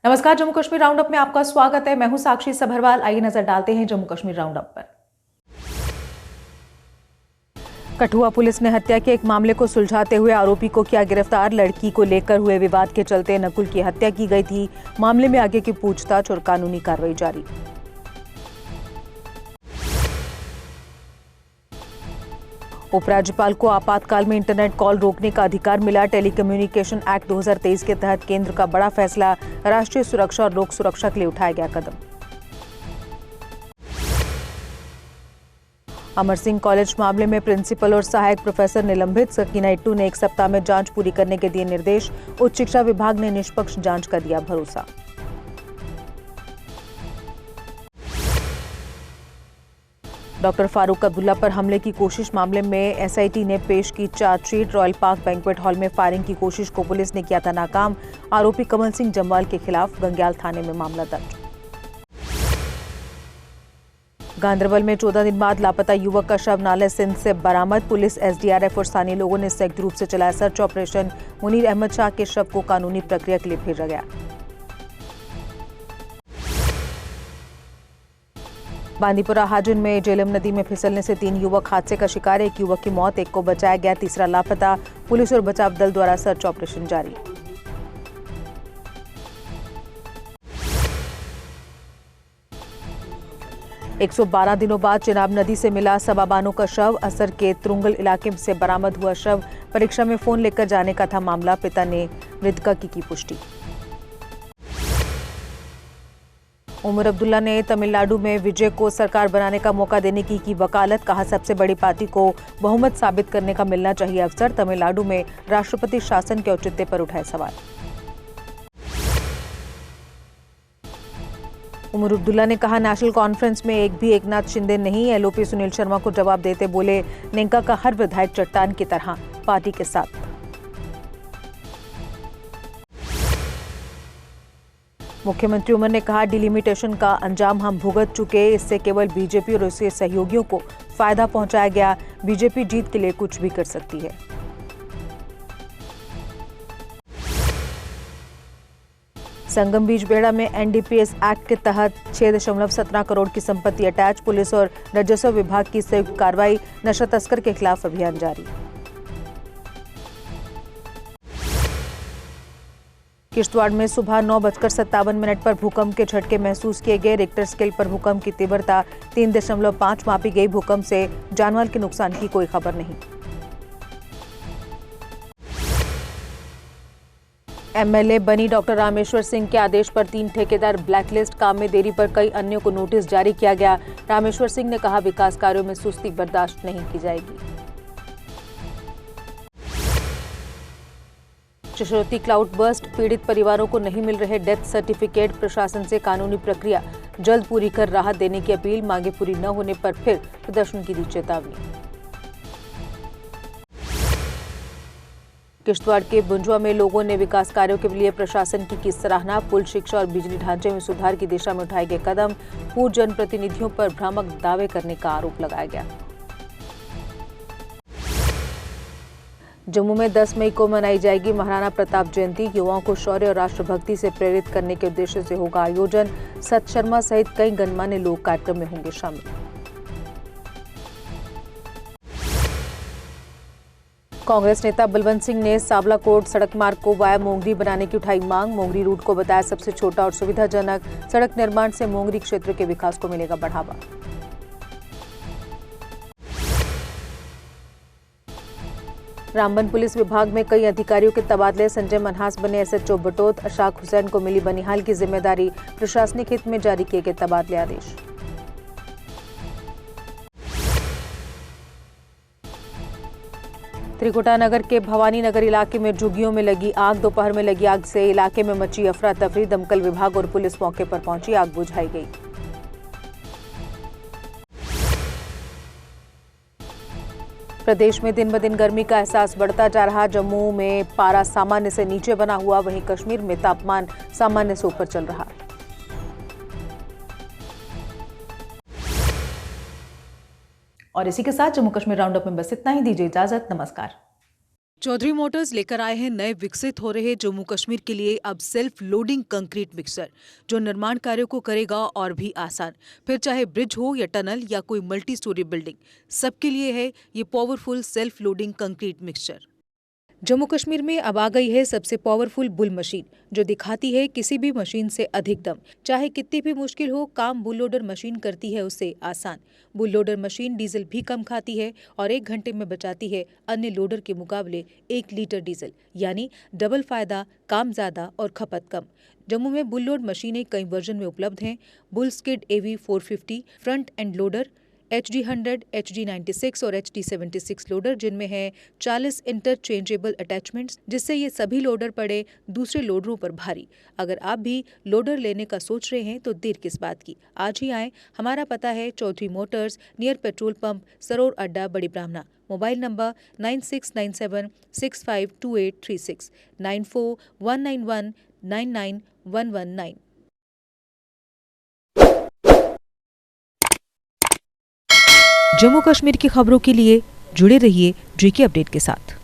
नमस्कार, जम्मू कश्मीर राउंडअप में आपका स्वागत है। मैं हूं साक्षी सभरवाल। आइए नजर डालते हैं जम्मू कश्मीर राउंडअप पर। कठुआ पुलिस ने हत्या के एक मामले को सुलझाते हुए आरोपी को किया गिरफ्तार। लड़की को लेकर हुए विवाद के चलते नकुल की हत्या की गई थी। मामले में आगे की पूछताछ और कानूनी कार्रवाई जारी। उपराज्यपाल को आपातकाल में इंटरनेट कॉल रोकने का अधिकार मिला। टेलीकम्युनिकेशन एक्ट 2023 के तहत केंद्र का बड़ा फैसला। राष्ट्रीय सुरक्षा और लोक सुरक्षा के लिए उठाया गया कदम। अमर सिंह कॉलेज मामले में प्रिंसिपल और सहायक प्रोफेसर निलंबित। सकीना इट्टू ने 1 सप्ताह में जांच पूरी करने के दिए निर्देश। उच्च शिक्षा विभाग ने निष्पक्ष जांच का दिया भरोसा। डॉक्टर फारूक अब्दुल्ला पर हमले की कोशिश मामले में एसआईटी ने पेश की chargesheet. Royal park banquet hall में फायरिंग की कोशिश को पुलिस ने किया था नाकाम। आरोपी कमल सिंह जम्वाल के खिलाफ गंग्याल थाने में मामला दर्ज। गांदरबल में 14 दिन बाद लापता युवक का शव नाले सिंध से बरामद। पुलिस, एसडीआरएफ और स्थानीय लोगों ने संयुक्त रूप से चलाया सर्च ऑपरेशन। मुनीर अहमद शाह के शव को कानूनी प्रक्रिया के लिए भेजा गया। बांदीपुरा हाजिन में झेलम नदी में फिसलने से 3 युवक हादसे का शिकार। एक युवक की मौत, एक को बचाया गया, तीसरा लापता। पुलिस और बचाव दल द्वारा सर्च ऑपरेशन जारी। एक 112 दिनों बाद चिनाब नदी से मिला सबा बानो का शव। असर के त्रुंगल इलाके से बरामद हुआ शव। परीक्षा में फोन लेकर जाने का था मामला। पिता ने मृतका की पुष्टि। उमर अब्दुल्ला ने तमिलनाडु में विजय को सरकार बनाने का मौका देने की वकालत। कहा, सबसे बड़ी पार्टी को बहुमत साबित करने का मिलना चाहिए अवसर। तमिलनाडु में राष्ट्रपति शासन के औचित्य पर उठाए सवाल। उमर अब्दुल्ला ने कहा, नेशनल कॉन्फ्रेंस में एक भी एकनाथ शिंदे नहीं। एलओपी सुनील शर्मा को जवाब देते बोले, नेंका का हर विधायक चट्टान की तरह पार्टी के साथ। मुख्यमंत्री उमर ने कहा, डिलिमिटेशन का अंजाम हम भुगत चुके। इससे केवल बीजेपी और उसके सहयोगियों को फायदा पहुंचाया गया। बीजेपी जीत के लिए कुछ भी कर सकती है। संगम बीच बेड़ा में एनडीपीएस एक्ट के तहत 6.17 करोड़ की संपत्ति अटैच। पुलिस और राजस्व विभाग की संयुक्त कार्रवाई। नशा तस्कर के खिलाफ अभियान जारी। किश्तवाड़ में सुबह 9:57 पर भूकंप के झटके महसूस किए गए। रिक्टर स्केल पर भूकंप की तीव्रता 3.5 मापी गई। भूकंप से जानमाल के नुकसान की कोई खबर नहीं। एमएलए बनी डॉक्टर रामेश्वर सिंह के आदेश पर 3 ठेकेदार ब्लैकलिस्ट। काम में देरी पर कई अन्यों को नोटिस जारी किया गया। रामेश्वर सिंह ने कहा, विकास कार्यों में सुस्ती बर्दाश्त नहीं की जाएगी। चशोती क्लाउड बर्स्ट, पीड़ित परिवारों को नहीं मिल रहे डेथ सर्टिफिकेट। प्रशासन से कानूनी प्रक्रिया जल्द पूरी कर राहत देने की अपील। मांगे पूरी न होने पर फिर प्रदर्शन की दी चेतावनी। किश्तवाड़ के बुंजवा में लोगों ने विकास कार्यों के लिए प्रशासन की सराहना। पुल, शिक्षा और बिजली ढांचे में सुधार की दिशा में उठाए गए कदम। पूर्व जनप्रतिनिधियों पर भ्रामक दावे करने का आरोप लगाया गया। जम्मू में 10 मई को मनाई जाएगी महाराणा प्रताप जयंती। युवाओं को शौर्य और राष्ट्रभक्ति से प्रेरित करने के उद्देश्य से होगा आयोजन। सत शर्मा सहित कई गणमान्य लोग कार्यक्रम में होंगे शामिल। कांग्रेस नेता बलवंत सिंह ने सावलाकोट सड़क मार्ग को वाया मोंगरी बनाने की उठाई मांग। मोंगरी रूट को बताया सबसे छोटा और सुविधाजनक। सड़क निर्माण से मोंगरी क्षेत्र के विकास को मिलेगा बढ़ावा। रामबन पुलिस विभाग में कई अधिकारियों के तबादले। संजय मनहास बने एसएचओ बटोत। अशाक हुसैन को मिली बनिहाल की जिम्मेदारी। प्रशासनिक हित में जारी किए गए तबादले आदेश। त्रिकुटा नगर के भवानी नगर इलाके में झुग्गियों में लगी आग। दोपहर में लगी आग से इलाके में मची अफरा तफरी। दमकल विभाग और पुलिस मौके पर पहुंची, आग बुझाई गई। प्रदेश में दिन ब दिन गर्मी का एहसास बढ़ता जा रहा। जम्मू में पारा सामान्य से नीचे बना हुआ, वहीं कश्मीर में तापमान सामान्य से ऊपर चल रहा। और इसी के साथ जम्मू कश्मीर राउंडअप में बस इतना ही। दीजिए इजाजत, नमस्कार। चौधरी मोटर्स लेकर आए हैं नए विकसित हो रहे जम्मू कश्मीर के लिए अब सेल्फ लोडिंग कंक्रीट मिक्सर, जो निर्माण कार्यों को करेगा और भी आसान। फिर चाहे ब्रिज हो या टनल या कोई मल्टी स्टोरी बिल्डिंग, सबके लिए है ये powerful self loading concrete mixture. Jammu Kashmir में अब आ गई है सबसे पावरफुल बुल मशीन, जो दिखाती है किसी भी मशीन से अधिक दम। चाहे कितनी भी मुश्किल हो, काम बुल लोडर मशीन करती है उससे आसान। बुल लोडर मशीन डीजल भी कम खाती है और 1 घंटे में बचाती है अन्य लोडर के मुकाबले 1 लीटर डीजल, यानी डबल फायदा, काम ज्यादा और खपत कम। जम्मू में बुल लोड मशीनें कई वर्जन में उपलब्ध हैं। Bull skid AV 450 front end loader, HD 100, HD 96 और HD 76 लोडर, जिनमें है 40 इंटरचेंजेबल अटैचमेंट्स, जिससे ये सभी लोडर पड़े दूसरे लोडरों पर भारी। अगर आप भी लोडर लेने का सोच रहे हैं तो देर किस बात की, आज ही आएं। हमारा पता है Chaudhary motors, near petrol pump, Saror Adda, Bari ब्राह्मणा। Mobile number 9697652836, 9419199119। जम्मू कश्मीर की खबरों के लिए जुड़े रहिए JK अपडेट के साथ।